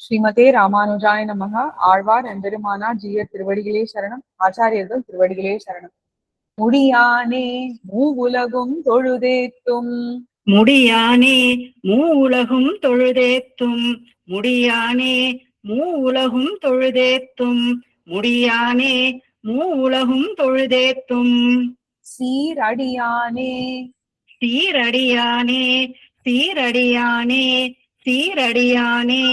ஸ்ரீமதே ராமானுஜாய நமக. ஆழ்வார் எம்பெருமானார் ஜீயர் திருவடிகளே சரணம். ஆச்சாரியர்கள் திருவடிகளே சரணம். முடியானே மூவுலகும் தொழுதேத்தும் முடியானே மூவுலகும் தொழுதேத்தும் முடியானே மூவுலகும் தொழுதேத்தும் முடியானே மூவுலகும் தொழுதேத்தும் சீரடியானே சீரடியானே சீரடியானே சீரடியானே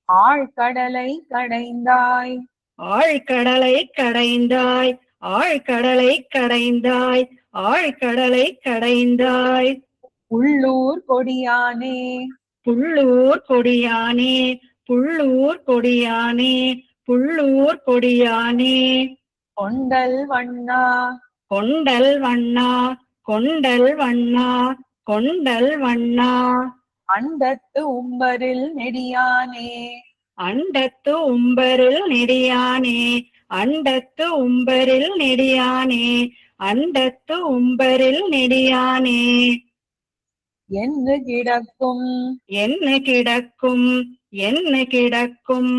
ஆழ்கடலை கடைந்தாய் ஆழ்கடலை கடைந்தாய் ஆழ்கடலை கடைந்தாய் ஆழ்கடலை கடைந்தாய் உள்ளூர் கொடியானே புள்ளூர் கொடியானே புள்ளூர் கொடியானே புள்ளூர் கொடியானே கொண்டல் வண்ணா கொண்டல் வண்ணா கொண்டல் வண்ணா கொண்டல் வண்ணா அண்டத்து உம்பரில் நெடியானே அண்டத்து உம்பரில் நெடியானே அண்டத்து உம்பரில் நெடியானே அண்டத்து உம்பரில் நெடியானே என்று கிடக்கும் என்ன கிடக்கும் என்ன கிடக்கும்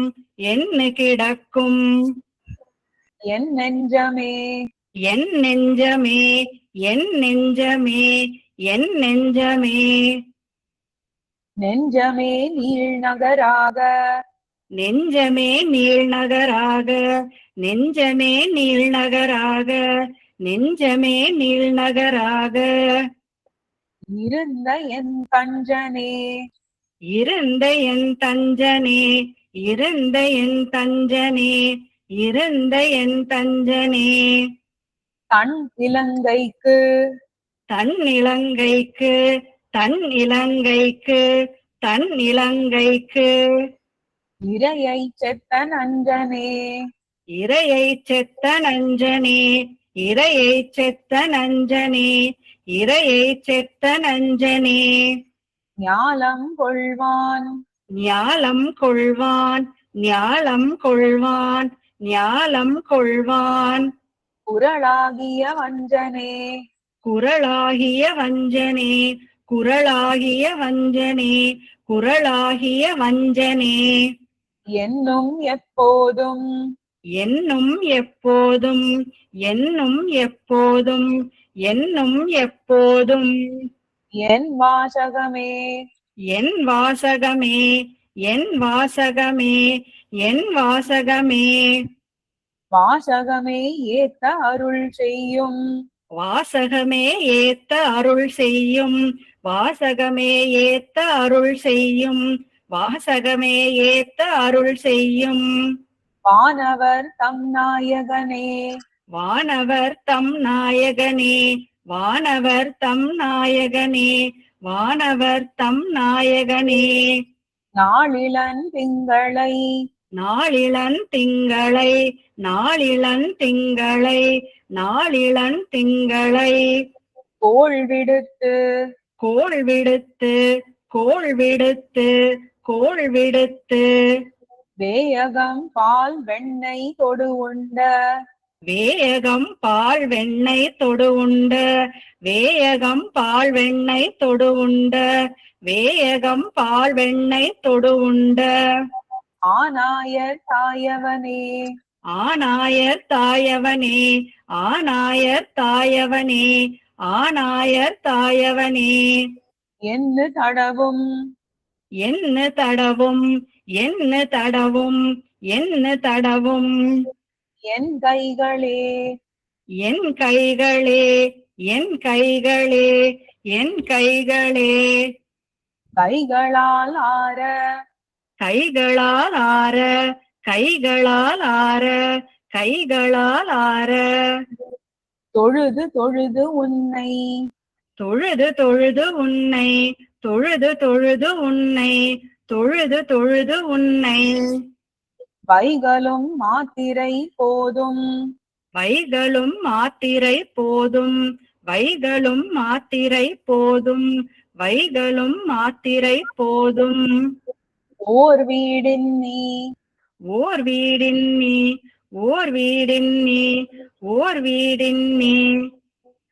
என்ன கிடக்கும் என் நெஞ்சமே என் நெஞ்சமே என் நெஞ்சமே என் நெஞ்சமே நெஞ்சமே நீள்நகராக நெஞ்சமே நீள்நகராக நெஞ்சமே நீள்நகராக நெஞ்சமே நீள்நகராக இருந்த என் தஞ்சனே இருந்த என் தஞ்சனே இருந்த என் தஞ்சனே இருந்த என் தஞ்சனே தன் இலங்கைக்கு தன் இலங்கைக்கு தன் இலங்கைக்கு தன் இலங்கைக்கு இரையை செத்த நஞ்சனே இரையை செத்த நஞ்சனே இரையை செத்த நஞ்சனே இரையை செத்த நஞ்சனே ஞாலம் கொள்வான் ஞாலம் கொள்வான் ஞாலம் கொள்வான் ஞாலம் கொள்வான் குரலாகிய வஞ்சனே குரலாகிய வஞ்சனே குரலாகிய வஞ்சனே குரலாகிய வஞ்சனே என்னும் எப்போதும் என்னும் எப்போதும் என்னும் எப்போதும் என்னும் எப்போதும் என் வாசகமே என் வாசகமே என் வாசகமே என் வாசகமே வாசகமே ஏத்த அருள் செய்யும் வாசகமே ஏத்த அருள் செய்யும் வாசகமே ஏத்த அருள் செய்யும் வாசகமே ஏத்த அருள் செய்யும் வானவர் தம் நாயகனே வானவர் தம் நாயகனே வானவர் தம் நாயகனே வானவர் தம் நாயகனே நாளிலன் திங்களை நாளிளன் திங்களை நாளிளன் திங்களை நாளிளன் திங்களை கோள் விடுத்து கோள் விடுத்து கோள் விடுத்து கோள் விடுத்து வேயகம் பால் வெண்ணெய் தொடு உண்ட வேயகம் பால் வெண்ணெய் தொடு உண்ட வேயகம் பால் வெண்ணெய் தொடு உண்ட வேயகம் பால் வெண்ணெய் தொடு உண்ட ஆனாயர் தாயவனே ஆனாயர் தாயவனே ஆனாயர் தாயவனே ஆனாயர் தாயவனே என்று தடவும் என்ன தடவும் என்ன தடவும் என்ன தடவும் என் கைகளே என் கைகளே என் கைகளே என் கைகளே கைகளால் ஆர கைகளால் ஆர கைகளால் ஆர கைகளால் ஆர தொழுது தொழுது உன்னை தொழுது தொழுது உன்னை தொழுது தொழுது உன்னை தொழுது தொழுது உன்னை வைகளும் மாத்திரை போதும் வைகளும் மாத்திரை போதும் வைகளும் மாத்திரை போதும் வைகளும் மாத்திரை போதும் ஓர் வீடின் நீ ஓர் வீடின் நீ ஓர் வீடின் நீ ஓர் வீடின் நீ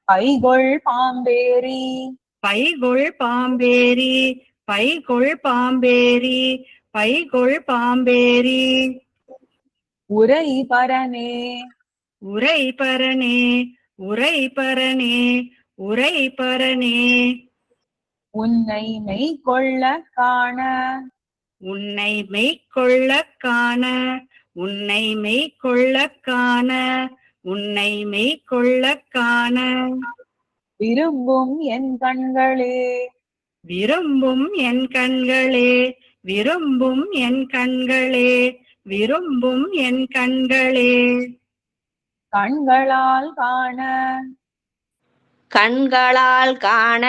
பைகொள் பாம்பேரி பைகொள் பாம்பேரி பைகொள் பாம்பேரி பைகொள் பாம்பேரி உரை பரனே உரை பரனே உரை பரனே உரை பரனே உன்னை மெய்கொள்ள காண உன்னை மெய்கொள்ள காண உன்னை மெய்கொள்ள காண உன்னை மெய்கொள்ள காண விரும்பும் என் கண்களே விரும்பும் என் கண்களே விரும்பும் என் கண்களே விரும்பும் என் கண்களே கண்களால் காண கண்களால் காண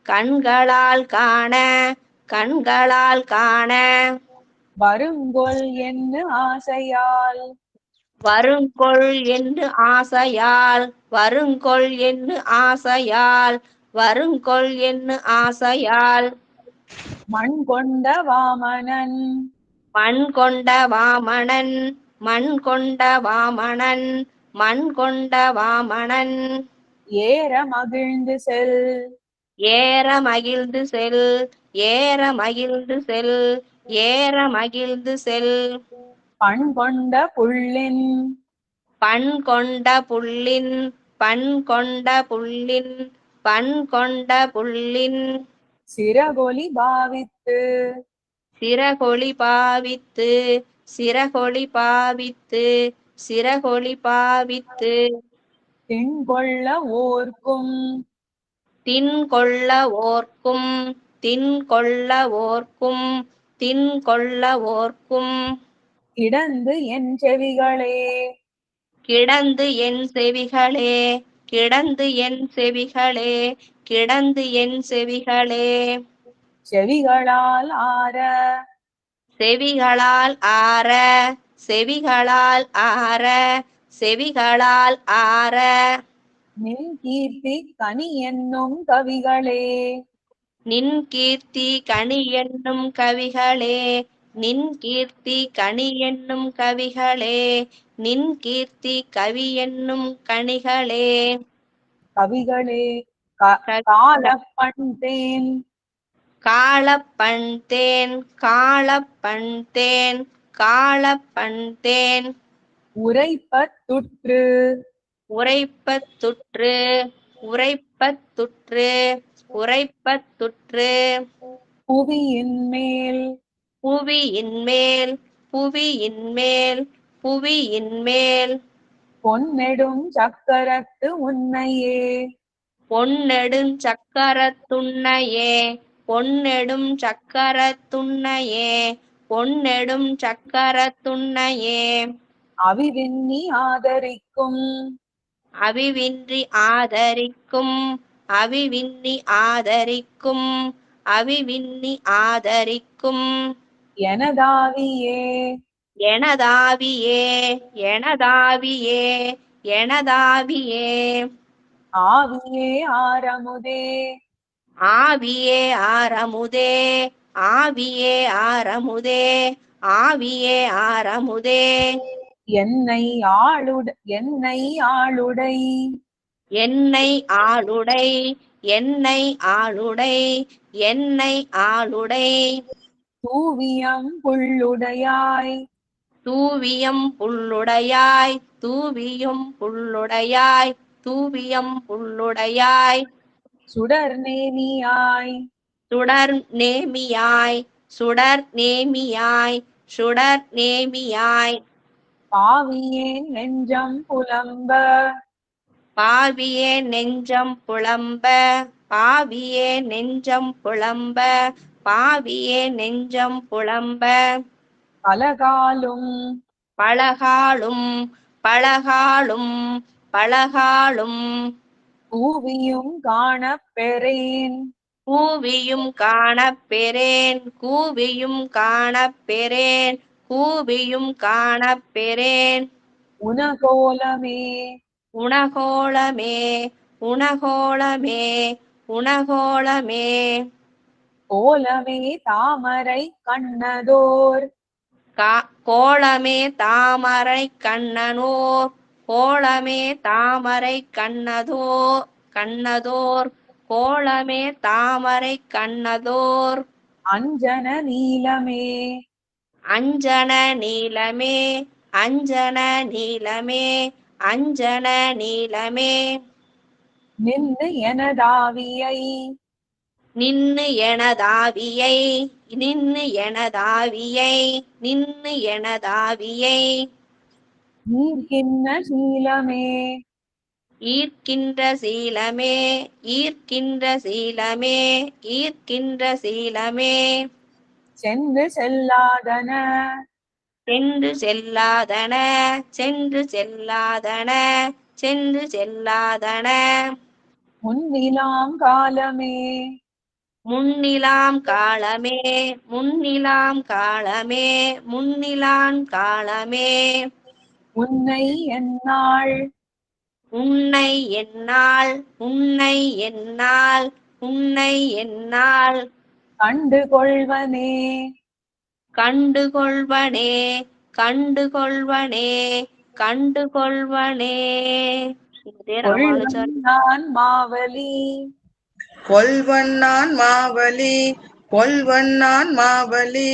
கண்களால் காண கண்களால் காண வருங்கொல் என்று ஆசையால் வருங்கொள் என்று ஆசையால் வருங்கொள் என்று ஆசையால் வருங்கொள் என்று ஆசையால் மண் கொண்ட வாமனன் மண் கொண்ட வாமணன் மண் கொண்ட வாமணன் மண் கொண்ட வாமணன் ஏற மகிழ்ந்து செல் ஏற மகிழ்ந்து செல் ஏற மகிழ்ந்து செல் ஏற மகிழ்ந்து செல் பண் கொண்ட புள்ளின் பண் கொண்ட புள்ளின் பண் கொண்ட புள்ளின் பண் கொண்ட புள்ளின் சிறகொலி பாவித்து சிறகொளி பாவித்து சிறகொளி பாவித்து சிறகொளி பாவித்து திண்கொள்ள ஓர்க்கும் திண்கொள்ள ஓர்க்கும் திண்கொள்ள ஓர்க்கும் திண்கொள்ள ஓர்க்கும் கிடந்து என் செவிகளே கிடந்து என் செவிகளே கிடந்து என் செவிகளே கிடந்து என் செவிகளே செவிகளால் ஆர செவிகளால் ஆர செவிகளால் ஆர செவிகளால் ஆர நின் கீர்த்தி கனி என்னும் கவிகளே நின் கீர்த்தி கனி என்னும் கவிகளே நின் கீர்த்தி கனி என்னும் கவிகளே நின் கீர்த்தி கவி என்னும் கனிகளே கவிகளே க- காலப்பண் தேன் காளப்பண் தேன் காளப்பண் தேன் காளப்பண் தேன் உரைப்பத்துற்று உரைப்பத்துற்று உரைப்பத்துற்று உரைப்பத்துற்று புவியின் மேல் புவியின் மேல் புவியின் மேல் புவியின் மேல் பொன்னெடும் சக்கரத்து உன்னையே பொன்னெடும் சக்கரத்துன்னையே பொன்னெடும் சக்கரத்துன்னையே பொன்னெடும் சக்கரத்துன்னையே அவிவின்னி ஆதரிக்கும் அவிவின்றி ஆதரிக்கும் அவிவின்னி ஆதரிக்கும் அவிவின்னி ஆதரிக்கும் எனதாவியே எனதாவியே எனதாவியே எனதாவியே ஆவியே ஆரமுதே ஆவியே ஆரமுதே ஆவியே ஆரமுதே ஆவியே ஆரமுதே என்னை என்னை ஆளுடை என்னை ஆளுடை என்னை ஆளுடை என்னை ஆளுடை தூவியம் புள்ளுடையாய் தூவியம் புல்லுடையாய் தூவியும் புல்லுடையாய் தூவியம் புல்லுடையாய் சுடர் நேமியாய் சுடர் நேமியாய் சுடர் நேமியாய் சுடர் நேமியாய் பாவியேன் நெஞ்சம் புலம்ப பாவியே நெஞ்சம் புலம்ப பாவியே நெஞ்சம் புலம்ப பாவியே நெஞ்சம் புலம்ப பலகாலும் பலகாலும் பலகாலும் பலகாலும் கூவியும் காணப் பெறேன் கூவியும் காணப் பெறேன் கூவியும் காணப் பெறேன் கூவியும் காணப் பெறேன் உனகோலமே உணகோளமே உணகோளமே உணகோளமே கோலமே தாமரை கண்ணதோர் கோலமே தாமரை கண்ணனோர் கோலமே தாமரை கண்ணதோர் கோலமே தாமரை கண்ணதோர் அஞ்சன நீலமே அஞ்சன நீலமே அஞ்சன நீலமே அஞ்சன நீலமே நின்னு எனதாவியை நின்னு எனதாவியை நின்னு எனதாவியை நின்னு எனதாவியை ஈர்க்கின்ற சீலமே ஈர்க்கின்ற சீலமே ஈர்க்கின்ற சீலமே ஈர்க்கின்ற சீலமே சென்று செல்லாதன சென்று செல்லாதன சென்று செல்லாதன சென்று செல்லாதன முன்னிலாம் காலமே முன்னிலாம் காலமே முன்னிலாம் காலமே முன்னிலான் காலமே உன்னை என்னாள் உன்னை என்னால் உன்னை என்னால் உன்னை என்னால் கண்டு கொள்வனே கண்டுகொள்வனே கண்டுகொள்வனே கண்டுகொள்வனே. இதே ராமானுஜர். நான் மாவலி கொல்வன்னான் மாவலி கொல்வன்னான் மாவலி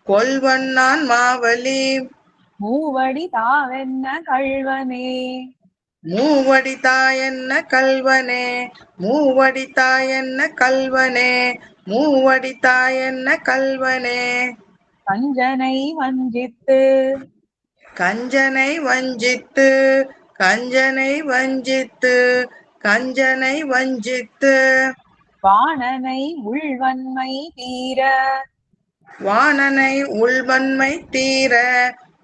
கொல்வன்னான் மாவலி மூவடி தாவென்ன கள்வனே மூவடி தாயென்ன கல்வனே மூவடி தாயென்ன கல்வனே மூவடி தாயென்ன கல்வனே கஞ்சனை வஞ்சித்து கஞ்சனை வஞ்சித்து கஞ்சனை வஞ்சித்து கஞ்சனை வஞ்சித்து வாணனை உள்வன்மை தீர வாணனை உள்வன்மை தீர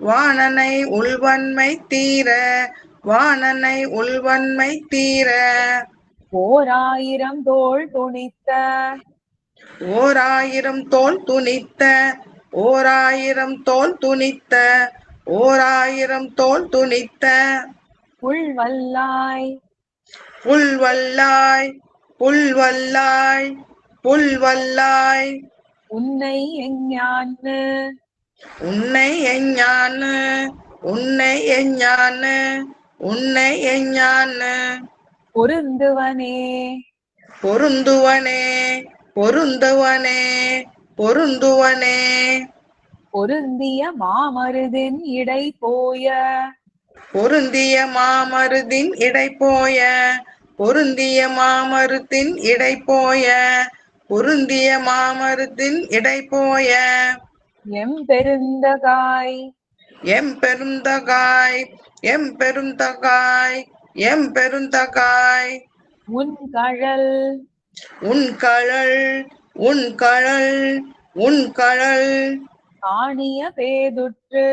வாணனை உள்வன்மை தீர வாணனை உள்வன்மை தீர ஓராயிரம் தோள் துணித்த ஓர் ஆயிரம் தோல் துணித்த ஓர் ஆயிரம் தோல் துணித்த ஓர் ஆயிரம் தோல் துணித்த புல்வல்லாய் புல்வல்லாய் புல்வல்லாய் புல்வல்லாய் உன்னை எஞ்ஞான்னு உன்னை எஞ்ஞான்னு உன்னை எஞ்ஞான்னு உன்னை எஞ்ஞான்னு பொருந்துவனே பொருந்துவனே பொருந்துவனே பொருந்துவனே பொருந்திய மாமருதின் இடை போய பொருந்திய மாமருதின் இடை போய பொருந்திய மாமருத்தின் இடை போய பொருந்திய மாமருத்தின் இடை போய எம் பெருந்தகாய் எம் பெருந்தகாய் எம் பெருந்தகாய் எம் பெருந்தகாய் உன் கழல் உன் கழல் உன் கழல் உன் கழல் காணிய பேதுற்று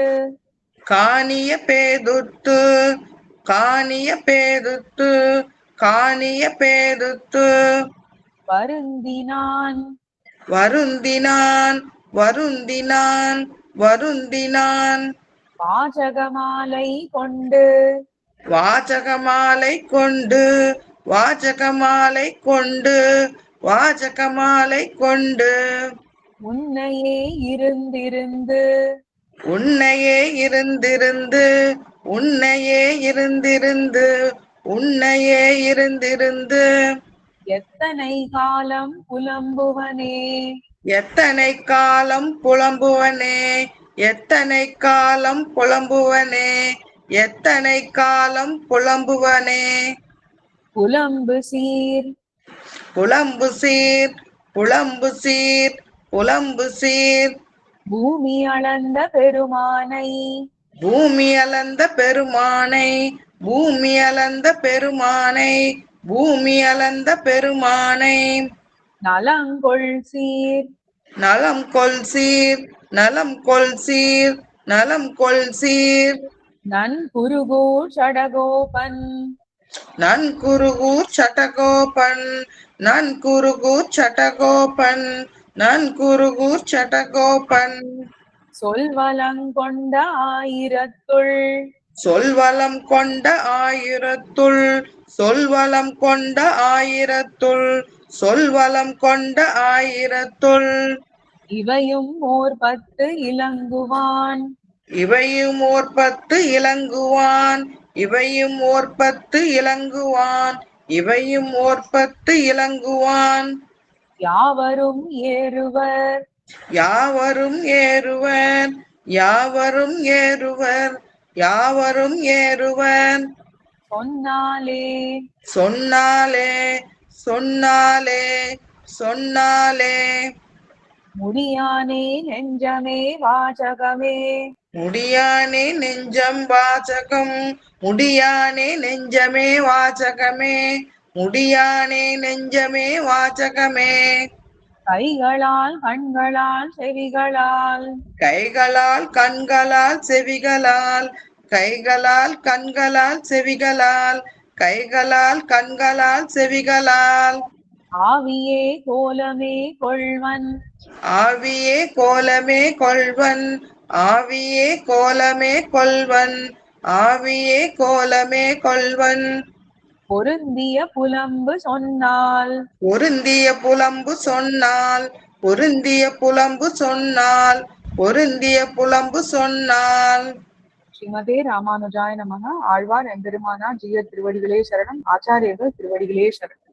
காணிய பேதுத்து காணிய பேதுத்து காணிய பேதுத்து வருந்தினான் வருந்தினான் வருந்தினான் வருந்தினான் வாசகமாலை கொண்டு வாசகமாலை கொண்டு வாசகமாலை கொண்டு வாசகமாலை கொண்டு உன்னையே இருந்திருந்து உன்னையே இருந்திருந்து உன்னையே இருந்திருந்து உன்னையே இருந்திருந்து எத்தனை காலம் புலம்புவனே எத்தனை காலம் புலம்புவனே எத்தனை காலம் புலம்புவனே எத்தனை காலம் புலம்புவனே புலம்பு சீர் புலம்பு சீர் புலம்பு சீர் புலம்பு சீர் பூமி அளந்த பெருமானை பூமி அளந்த பெருமானை பூமி அளந்த பெருமானை பூமி அளந்த பெருமானை நலங்கொள் சீர் நலம் கொள் சீர் நலம் கொள் சீர் நலம் கொள் சீர் நன்குருகூர் சடகோபன் நன்குருகூர் சட்டகோபன் நன்குருகூர் சட்டகோபன் நன்குருகூர் சட்டகோபன் சொல்வலங்கொண்ட ஆயிரத்துள் சொல்வலம் கொண்ட ஆயிரத்துள் சொல்வலம் கொண்ட ஆயிரத்துள் சொல்வலம் கொண்ட ஆயிரத்துள் இவையும் ஓர் 10 இலங்குவான் இவையும் ஓர் 10 இலங்குவான் இவையும் ஓர் 10 இலங்குவான் இவையும் ஓர் 10 இலங்குவான் யாவரும் ஏறுவர் யாவரும் ஏறுவர் யாவரும் ஏறுவர் யாவரும் ஏறுவர் சொன்னாலே சொன்னாலே சொன்னாலே சொன்னாலே முடியானே நெஞ்சமே வாசகமே முடியானே நெஞ்சம் வாசகம் முடியானே நெஞ்சமே வாசகமே முடியானே நெஞ்சமே வாசகமே கைகளால் கண்களால் செவிகளால் கைகளால் கண்களால் செவிகளால் கைகளால் கண்களால் செவிகளால் கைகளால் கண்களால் செவிகளால் ஆவியே கோலமே கொள்வன் ஆவியே கோலமே கொள்வன் ஆவியே கோலமே கொள்வன் ஆவியே கோலமே கொள்வன் பொருந்திய புலம்பு சொன்னால் பொருந்திய புலம்பு சொன்னால் பொருந்திய புலம்பு சொன்னால் பொருந்திய புலம்பு சொன்னால். ஸ்ரீமதே ராமானுஜாய நமக. ஆழ்வார் எம்பெருமானார் ஜீயர் திருவடிகளே சரணம். ஆச்சாரியர்கள் திருவடிகளே சரணம்.